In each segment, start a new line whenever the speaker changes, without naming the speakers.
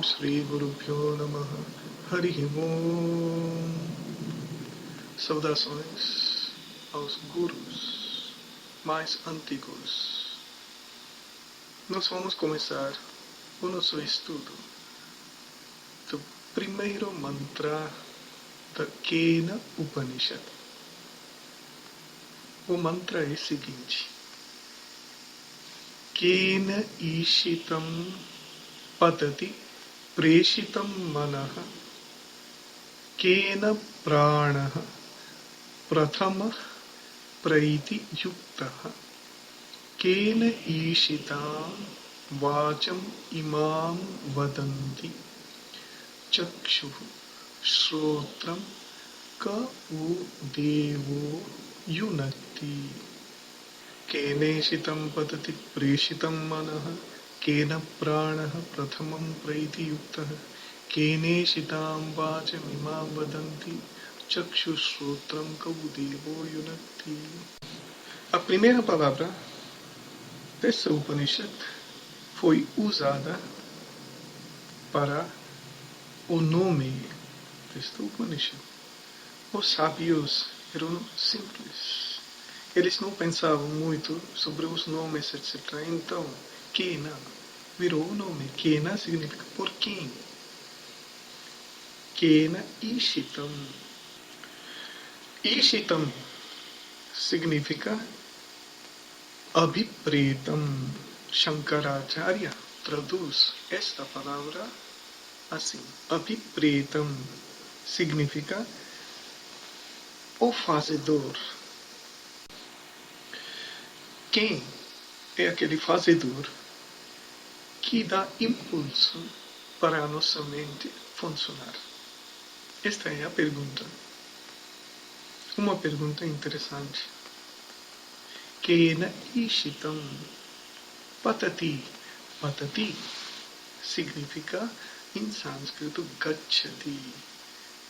Shri Gurubhyo Namaha. Hari Om. Saudações aos gurus mais antigos. Nós vamos começar o nosso estudo do primeiro mantra da Kena Upanishad. O mantra é o seguinte: Kena Ishitam Patati Preshitam Manaha Kena Pranaha Prathama Praiti Yuktaha Kena Ishitam Vacham Imam Vadanti Chakshuhu Shrotram Ka Devo Yunati Keneshitam Patati Preshitam Manaha Kena Pranaha Prathamam Praiti Yuktaha Keneshitam Vacham Imam Vadanti Chakshu Shrotram Ka Devo Yunati. A primeira palavra dessa Upanishad foi usada para o nome desta Upanishad. Os sábios eram simples. Eles não pensavam muito sobre os nomes, etc. Então, Kena virou o nome. Kena significa por quem. Kena Ishitam. Ishitam significa Abhipretam. Shankaracharya traduz esta palavra assim. Abhipretam significa o fazedor. Quem é aquele fazedor que dá impulso para a nossa mente funcionar? Esta é a pergunta. Uma pergunta interessante. Kena Ishitam Patati. Patati significa em sânscrito Gacchati.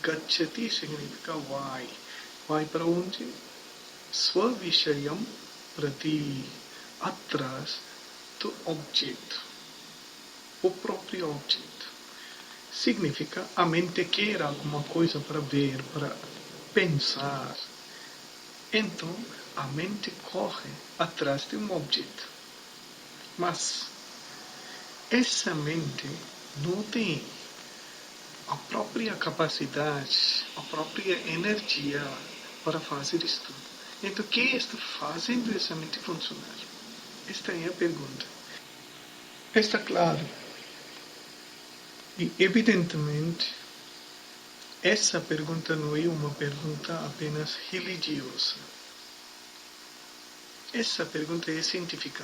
Gacchati significa vai. Vai para onde? Svavishayam Prati. Atrás do objeto. O próprio objeto. Significa a mente quer alguma coisa para ver, para pensar. Então, a mente corre atrás de um objeto. Mas essa mente não tem a própria capacidade, a própria energia para fazer isto. Então, o que está fazendo essa mente funcionar? Esta é a pergunta. Está claro. E, evidentemente, essa pergunta não é uma pergunta apenas religiosa. Essa pergunta é científica.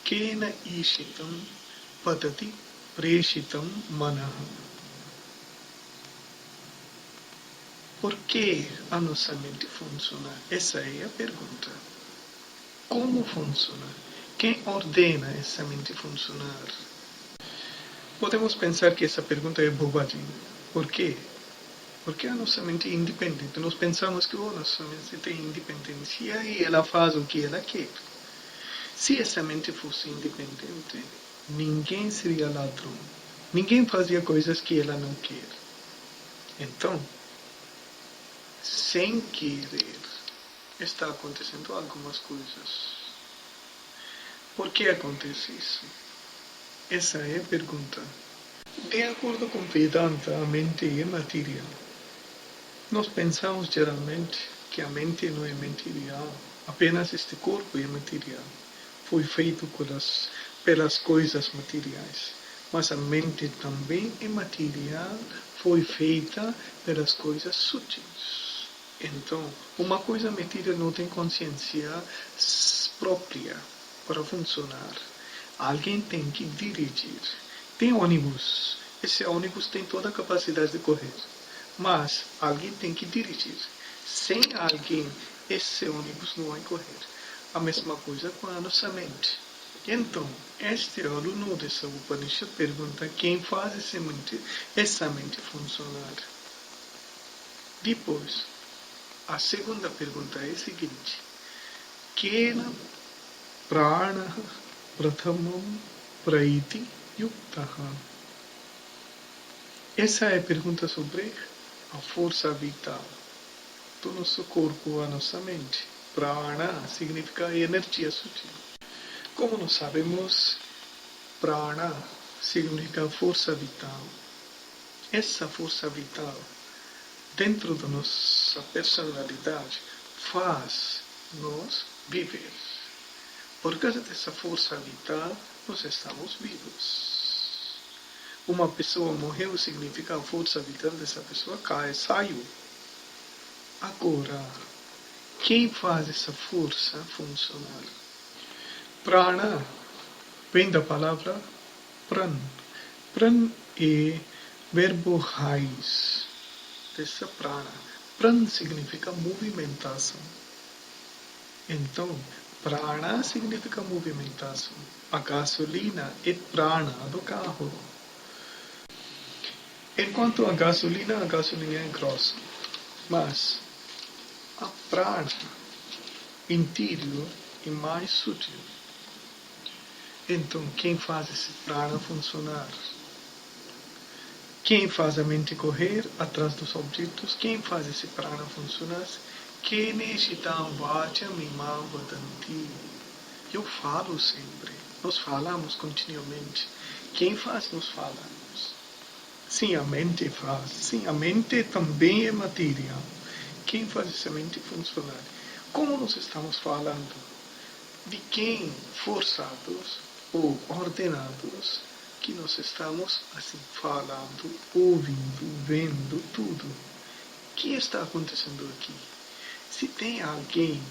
Kena Ishitam Patati Preshitam Manaha. Por que a nossa mente funciona? Essa é a pergunta. Como funciona? Quem ordena essa mente funcionar? Podemos pensar que essa pergunta é bobagem. Por quê? Porque a nossa mente é independente. Nós pensamos que a nossa mente tem independência e ela faz o que ela quer. Se essa mente fosse independente, ninguém seria ladrão. Ninguém fazia coisas que ela não quer. Então, sem querer, está acontecendo algumas coisas. Por que acontece isso? Essa é a pergunta. De acordo com Vedanta, a mente é material. Nós pensamos geralmente que a mente não é material. Apenas este corpo é material. Foi feito pelas coisas materiais. Mas a mente também é material, foi feita pelas coisas sutis. Então, uma coisa material não tem consciência própria para funcionar. Alguém tem que dirigir. Tem ônibus. Esse ônibus tem toda a capacidade de correr. Mas alguém tem que dirigir. Sem alguém, esse ônibus não vai correr. A mesma coisa com a nossa mente. Então, este aluno dessa Upanishad pergunta quem faz essa mente funcionar. Depois, a segunda pergunta é a seguinte: Kena Prana Prathamam Praiti Yuktaha. Essa é a pergunta sobre a força vital do nosso corpo, a nossa mente. Prana significa energia sutil. Como nós sabemos, prana significa força vital. Essa força vital, dentro da nossa personalidade, faz nós viver. Por causa dessa força vital, nós estamos vivos. Uma pessoa morreu significa a força vital dessa pessoa saiu. Agora, quem faz essa força funcionar? Prana vem da palavra pran. Pran é verbo raiz dessa prana. Pran significa movimentação. Então, prana significa movimentação. A gasolina é prana do carro. Enquanto a gasolina é grossa. Mas a prana interior é mais sutil. Então, quem faz esse prana funcionar? Quem faz a mente correr atrás dos objetos? Quem faz esse prana funcionar? Keneshitam vacha mimam vadanti. Eu falo sempre. Nós falamos continuamente. Quem faz, nós falamos. Sim, a mente faz. Sim, a mente também é matéria. Quem faz essa mente funcionar? Como nós estamos falando? De quem forçados ou ordenados que nós estamos assim falando, ouvindo, vendo tudo. O que está acontecendo aqui? Se tem alguém,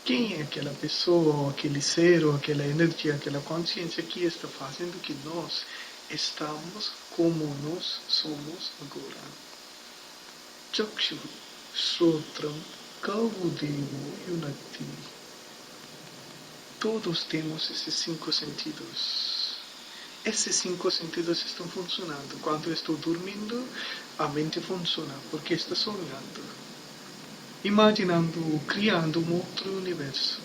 quem é aquela pessoa, aquele ser, ou aquela energia, aquela consciência que está fazendo que nós estamos como nós somos agora? Chakshu, Srotram, Kavudevo, Yunati. Todos temos esses 5 sentidos. Esses 5 sentidos estão funcionando. Quando eu estou dormindo, a mente funciona, porque está sonhando. Imaginando, criando um outro universo.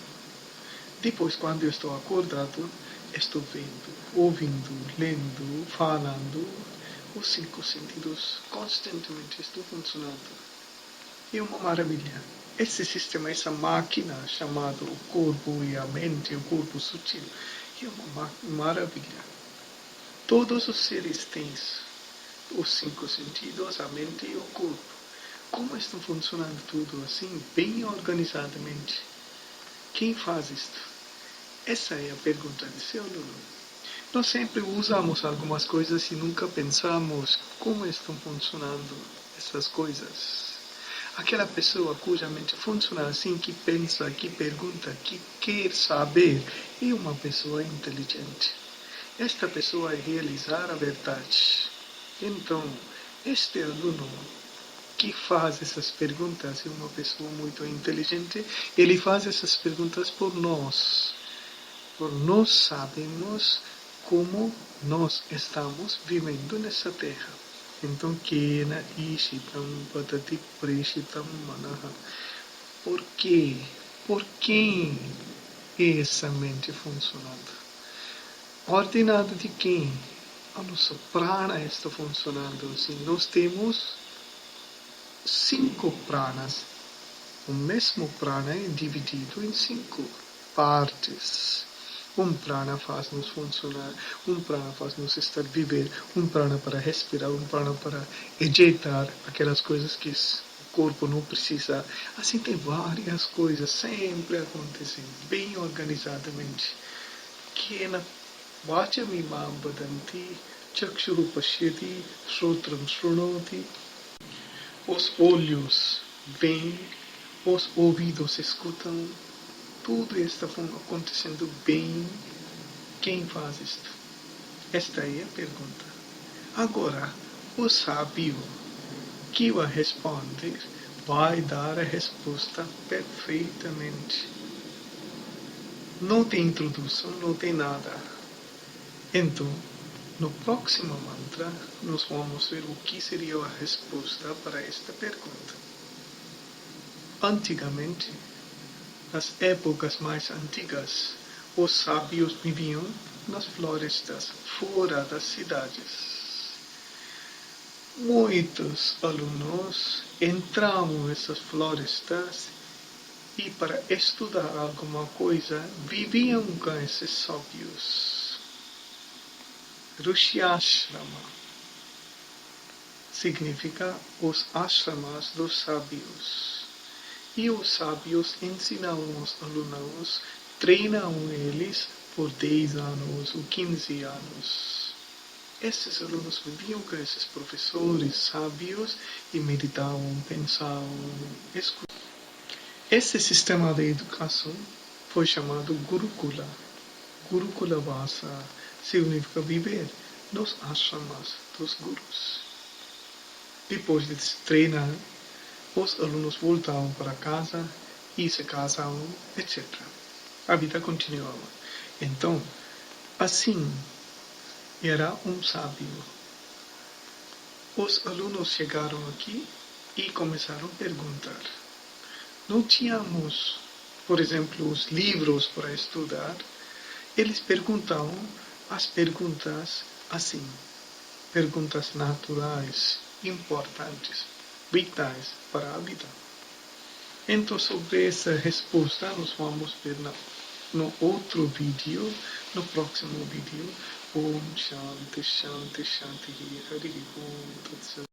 Depois, quando eu estou acordado, estou vendo, ouvindo, lendo, falando. Os 5 sentidos constantemente estão funcionando. É uma maravilha. Esse sistema, essa máquina chamada o corpo e a mente, o corpo sutil, é uma maravilha. Todos os seres têm os 5 sentidos, a mente e o corpo. Como estão funcionando tudo assim, bem organizadamente? Quem faz isto? Essa é a pergunta de seu aluno. Nós sempre usamos algumas coisas e nunca pensamos como estão funcionando essas coisas. Aquela pessoa cuja mente funciona assim, que pensa, que pergunta, que quer saber, é uma pessoa inteligente. Esta pessoa é realizar a verdade. Então, este aluno que faz essas perguntas é uma pessoa muito inteligente. Ele faz essas perguntas por nós. Por nós sabemos como nós estamos vivendo nessa terra. Então, Kena Ishitam Patati Preshitam Manaha. Por quê? Por quem é essa mente funcionando? Ordenado de quem? A nossa prana está funcionando assim. Nós temos 5 pranas. O mesmo prana é dividido em 5 partes. Um prana faz-nos funcionar, um prana faz-nos estar viver, um prana para respirar, um prana para ejeitar aquelas coisas que o corpo não precisa. Assim tem várias coisas sempre acontecendo, bem organizadamente. Kena vacha mimam vadanti, chakshuru pashyati, srotram shrunoti. Os olhos veem, os ouvidos escutam. Tudo está acontecendo bem. Quem faz isto? Esta é a pergunta. Agora, o sábio que vai responder vai dar a resposta perfeitamente. Não tem introdução, não tem nada. Então, no próximo mantra, nós vamos ver o que seria a resposta para esta pergunta. Antigamente, nas épocas mais antigas, os sábios viviam nas florestas, fora das cidades. Muitos alunos entraram nessas florestas e, para estudar alguma coisa, viviam com esses sábios. Rishyashrama significa os ashramas dos sábios. E os sábios ensinavam os alunos, treinavam eles por 10 anos ou 15 anos. Esses alunos viviam com esses professores sábios e meditavam, pensavam, escutavam. Esse sistema de educação foi chamado Gurukula. Gurukula Vasa significa viver nos ashramas dos gurus. Depois de se treinar, os alunos voltavam para casa e se casavam, etc. A vida continuava. Então, assim, era um sábio. Os alunos chegaram aqui e começaram a perguntar. Não tínhamos, por exemplo, os livros para estudar. Eles perguntavam as perguntas assim, perguntas naturais, importantes, vitais para a vida. Então, sobre essa resposta, nós vamos ver no outro vídeo, no próximo vídeo. Om Shanti Shanti Shanti Hari Om Tat Sat.